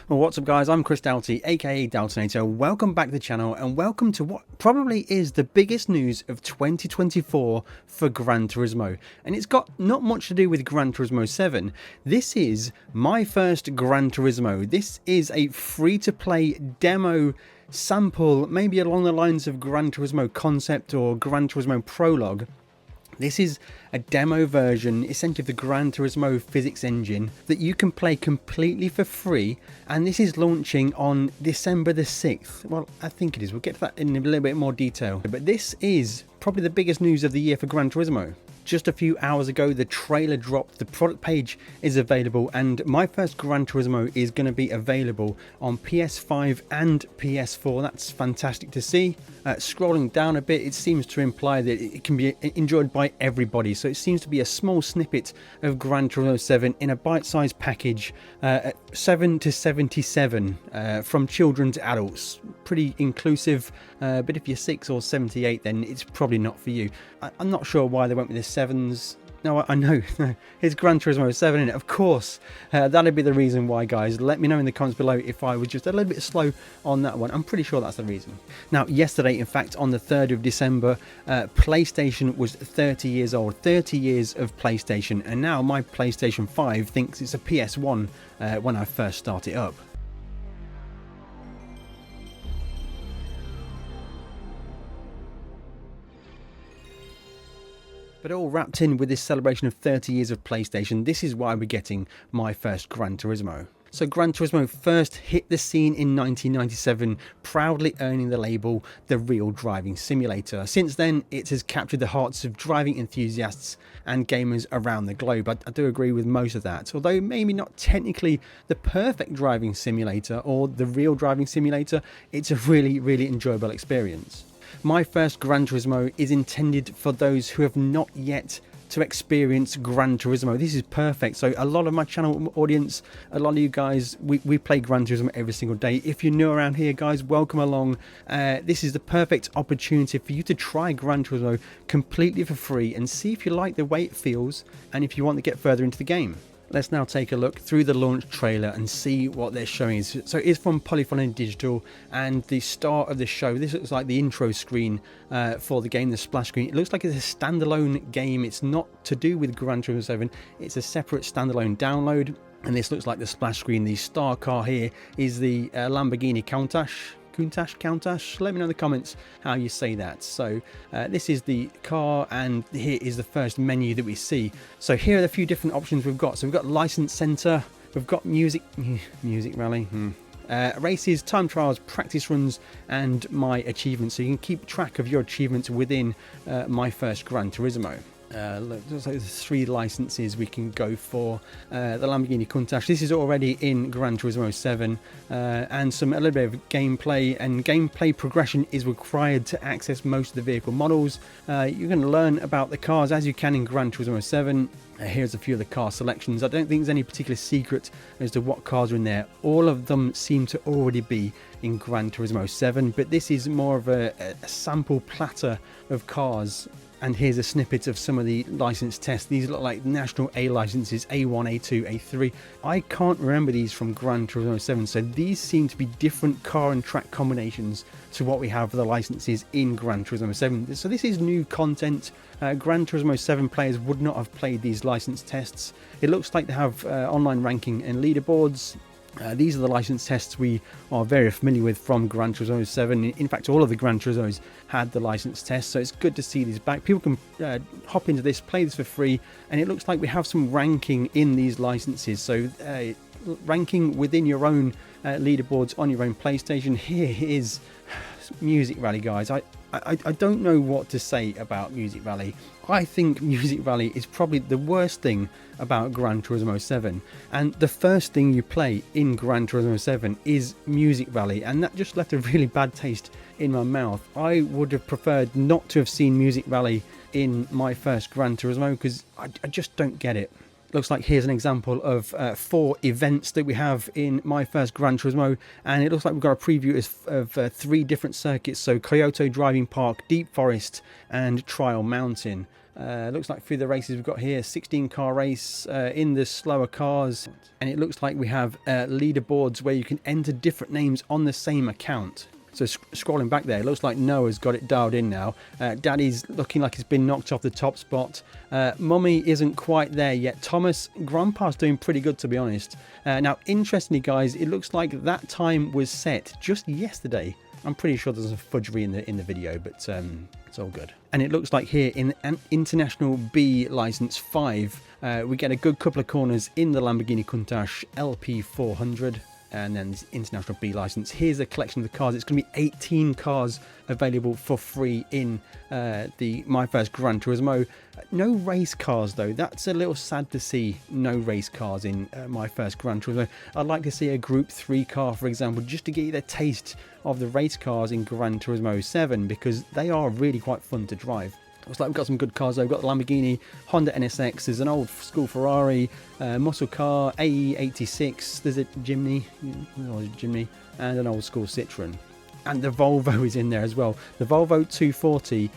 Well, what's up guys, I'm Chris Doughty, aka Doubtinator. Welcome back to the channel and welcome to what probably is the biggest news of 2024 for Gran Turismo. And it's got not much to do with Gran Turismo 7. This is my first Gran Turismo. This is a free-to-play demo sample, maybe along the lines of Gran Turismo Concept or Gran Turismo Prologue. This is a demo version, essentially of the Gran Turismo physics engine that you can play completely for free, and this is launching on December the 6th. Well, I think it is. We'll get to that in a little bit more detail. But this is probably the biggest news of the year for Gran Turismo. Just a few hours ago, the trailer dropped, the product page is available, and my first Gran Turismo is going to be available on PS5 and PS4. That's fantastic to see. Scrolling down a bit, it seems to imply that it can be enjoyed by everybody. So it seems to be a small snippet of Gran Turismo 7 in a bite-sized package, 7 to 77, from children to adults. Pretty inclusive, but if you're 6 or 78, then it's probably not for you. I'm not sure why they went with the 7s. No, I know. It's Gran Turismo 7 in it. Of course, that'd be the reason why, guys. Let me know in the comments below if I was just a little bit slow on that one. I'm pretty sure that's the reason. Now, yesterday, in fact, on the 3rd of December, PlayStation was 30 years old. 30 years of PlayStation. And now my PlayStation 5 thinks it's a PS1 when I first start it up. But all wrapped in with this celebration of 30 years of PlayStation, this is why we're getting my first Gran Turismo. So Gran Turismo first hit the scene in 1997, proudly earning the label the Real Driving Simulator. Since then, it has captured the hearts of driving enthusiasts and gamers around the globe. I do agree with most of that, although maybe not technically the perfect driving simulator or the real driving simulator, it's a really, really enjoyable experience. My first Gran Turismo is intended for those who have not yet to experience Gran Turismo. This is perfect. So a lot of my channel audience, a lot of you guys, we play Gran Turismo every single day. If you're new around here, guys, welcome along. This is the perfect opportunity for you to try Gran Turismo completely for free and see if you like the way it feels and if you want to get further into the game. Let's now take a look through the launch trailer and see what they're showing. So it's from Polyphony Digital, and the start of the show, this looks like the intro screen for the game, the splash screen. It looks like it's a standalone game. It's not to do with Gran Turismo 7. It's a separate standalone download. And this looks like the splash screen. The star car here is the Lamborghini Countach. Let me know in the comments how you say that. So this is the car, and here is the first menu that we see. So here are the few different options we've got. So we've got license center, we've got music rally, races, time trials, practice runs, and my achievements. So you can keep track of your achievements within my first Gran Turismo. Look, there's like 3 licenses we can go for. The Lamborghini Countach, this is already in Gran Turismo 7, and a little bit of gameplay, and gameplay progression is required to access most of the vehicle models. You're going to learn about the cars as you can in Gran Turismo 7. Here's a few of the car selections. I don't think there's any particular secret as to what cars are in there. All of them seem to already be in Gran Turismo 7, but this is more of a sample platter of cars. And here's a snippet of some of the license tests. These look like national A licenses, A1, A2, A3. I can't remember these from Gran Turismo 7, so these seem to be different car and track combinations to what we have for the licenses in Gran Turismo 7. So this is new content. Gran Turismo 7 players would not have played these license tests. It looks like they have online ranking and leaderboards. These are the license tests we are very familiar with from Gran Turismo 7. In fact, all of the Gran Turismos had the license tests, so it's good to see these back. People can hop into this, play this for free, and it looks like we have some ranking in these licenses. So ranking within your own leaderboards on your own PlayStation. Here is Music Rally, guys. I don't know what to say about Music Rally. I think Music Rally is probably the worst thing about Gran Turismo 7. And the first thing you play in Gran Turismo 7 is Music Rally. And that just left a really bad taste in my mouth. I would have preferred not to have seen Music Rally in my first Gran Turismo because I just don't get it. Looks like here's an example of 4 events that we have in my first Gran Turismo, and it looks like we've got a preview of 3 different circuits, so Kyoto Driving Park, Deep Forest and Trial Mountain. Looks like through the races we've got here, 16 car race in the slower cars, and it looks like we have leaderboards where you can enter different names on the same account. So scrolling back there, it looks like Noah's got it dialed in now. Daddy's looking like he's been knocked off the top spot. Mummy isn't quite there yet. Thomas, Grandpa's doing pretty good, to be honest. Now, interestingly, guys, it looks like that time was set just yesterday. I'm pretty sure there's a fudgery in the video, but it's all good. And it looks like here in an International B License 5, we get a good couple of corners in the Lamborghini Countach LP400. And then this International B license. Here's a collection of the cars. It's going to be 18 cars available for free in the My First Gran Turismo. No race cars though. That's a little sad to see. No race cars in My First Gran Turismo. I'd like to see a Group 3 car, for example, just to get you the taste of the race cars in Gran Turismo 7, because they are really quite fun to drive. Looks like we've got some good cars though. We've got the Lamborghini, Honda NSX, there's an old school Ferrari, muscle car, AE86, there's a Jimny, and an old school Citroen. And the Volvo is in there as well. The Volvo 240,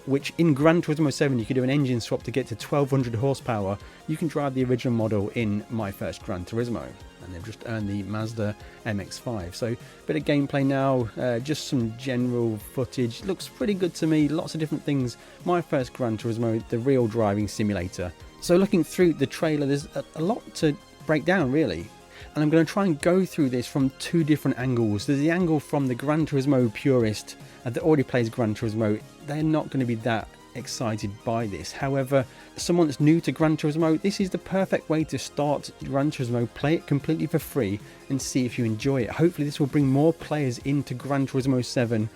which in Gran Turismo 7 you could do an engine swap to get to 1200 horsepower. You can drive the original model in My First Gran Turismo. And they've just earned the Mazda MX-5. So a bit of gameplay now, just some general footage. Looks pretty good to me, lots of different things. My First Gran Turismo, the real driving simulator. So looking through the trailer, there's a lot to break down really. And I'm going to try and go through this from two different angles. There's the angle from the Gran Turismo purist that already plays Gran Turismo. They're not going to be that excited by this. However, someone that's new to Gran Turismo, this is the perfect way to start Gran Turismo. Play it completely for free and see if you enjoy it. Hopefully this will bring more players into Gran Turismo 7.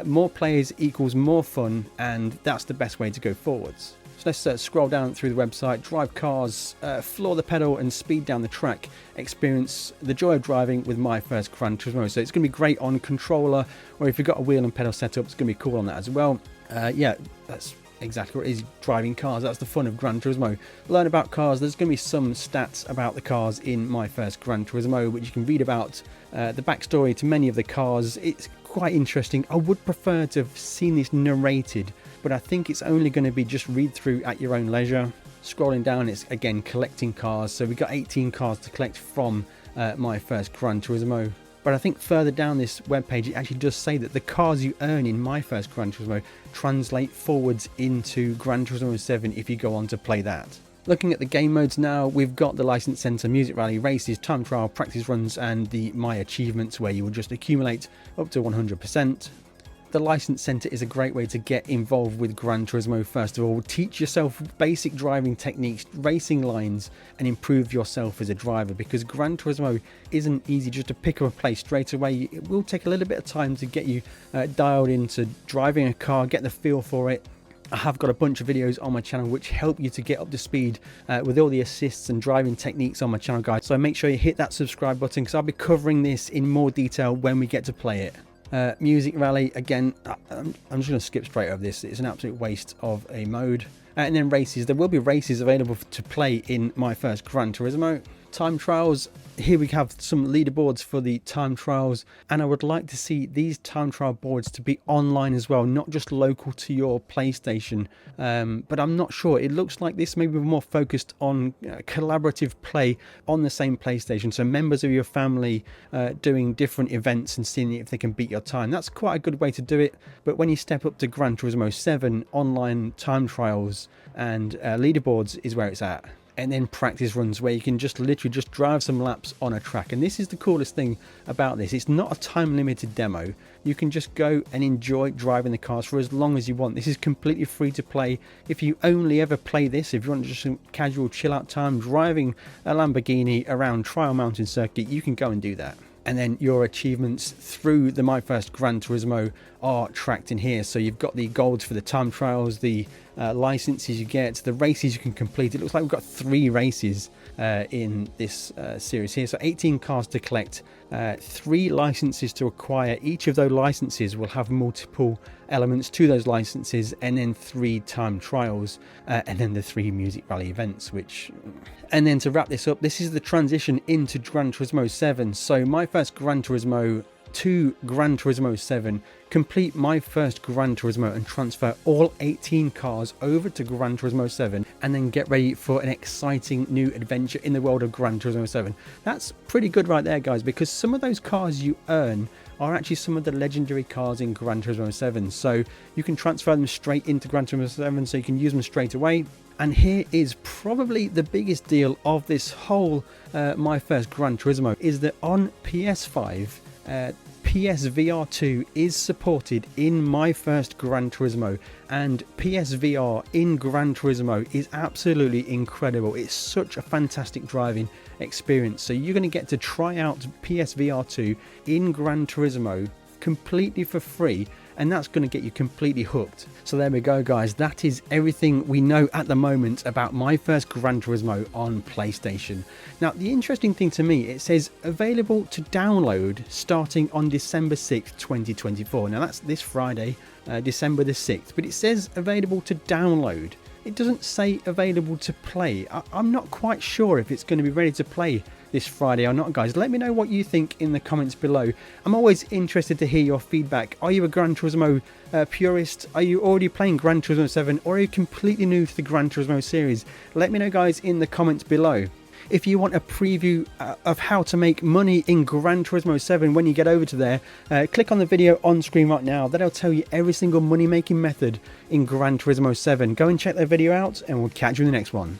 More players equals more fun, and that's the best way to go forwards. So let's scroll down through the website, drive cars, floor the pedal and speed down the track. Experience the joy of driving with My First Gran Turismo. So it's going to be great on controller, or if you've got a wheel and pedal setup, it's going to be cool on that as well. Yeah, that's exactly what it is, driving cars. That's the fun of Gran Turismo. Learn about cars. There's going to be some stats about the cars in My First Gran Turismo, which you can read about. The backstory to many of the cars, it's quite interesting. I would prefer to have seen this narrated, but I think it's only going to be just read through at your own leisure. Scrolling down, it's again collecting cars. So we've got 18 cars to collect from My First Gran Turismo. But I think further down this webpage, it actually does say that the cars you earn in My First Gran Turismo translate forwards into Gran Turismo 7 if you go on to play that. Looking at the game modes now, we've got the License Centre, Music Rally, Races, Time Trial, Practice Runs, and the My Achievements, where you will just accumulate up to 100%. The License Centre is a great way to get involved with Gran Turismo. First of all, teach yourself basic driving techniques, racing lines, and improve yourself as a driver, because Gran Turismo isn't easy just to pick up a place straight away. It will take a little bit of time to get you dialed into driving a car, get the feel for it. I have got a bunch of videos on my channel which help you to get up to speed with all the assists and driving techniques on my channel, guys. So make sure you hit that subscribe button, because I'll be covering this in more detail when we get to play it. Music Rally, again, I'm just going to skip straight over this. It's an absolute waste of a mode. And then races, there will be races available to play in My First Gran Turismo. Time trials, here we have some leaderboards for the time trials, and I would like to see these time trial boards to be online as well, not just local to your PlayStation. But I'm not sure. It looks like this may be more focused on collaborative play on the same PlayStation, so members of your family doing different events and seeing if they can beat your time. That's quite a good way to do it. But when you step up to Gran Turismo 7, online time trials and leaderboards is where it's at. And then practice runs, where you can just literally just drive some laps on a track. And this is the coolest thing about this. It's not a time limited demo. You can just go and enjoy driving the cars for as long as you want. This is completely free to play. If you only ever play this, if you want just some casual chill out time driving a Lamborghini around Trial Mountain Circuit, you can go and do that. And then your achievements through the My First Gran Turismo are tracked in here. So you've got the golds for the time trials, the licenses you get, the races you can complete. It looks like we've got 3 races in this series here. So 18 cars to collect, 3 licenses to acquire. Each of those licenses will have multiple elements to those licenses, and then 3 time trials, and then the 3 music rally events. And then to wrap this up, this is the transition into Gran Turismo 7. So My First Gran Turismo to Gran Turismo 7, complete my first Gran Turismo and transfer all 18 cars over to Gran Turismo 7, and then get ready for an exciting new adventure in the world of Gran Turismo 7. That's pretty good right there, guys, because some of those cars you earn are actually some of the legendary cars in Gran Turismo 7, so you can transfer them straight into Gran Turismo 7, so you can use them straight away. And here is probably the biggest deal of this whole My First Gran Turismo, is that on PS5, PSVR 2 is supported in My First Gran Turismo, and PSVR in Gran Turismo is absolutely incredible. It's such a fantastic driving experience. So you're going to get to try out PSVR 2 in Gran Turismo completely for free, and that's going to get you completely hooked. So there we go, guys, that is everything we know at the moment about My First Gran Turismo on PlayStation. Now, the interesting thing to me, it says available to download starting on December 6th 2024. Now that's this Friday, December the 6th, but it says available to download. It doesn't say available to play. I'm not quite sure if it's going to be ready to play this Friday or not, guys. Let me know what you think in the comments below. I'm always interested to hear your feedback. Are you a Gran Turismo purist? Are you already playing Gran Turismo 7, or are you completely new to the Gran Turismo series? Let me know, guys, in the comments below. If you want a preview of how to make money in Gran Turismo 7 when you get over to there, click on the video on screen right now. That'll tell you every single money making method in Gran Turismo 7. Go and check that video out, and we'll catch you in the next one.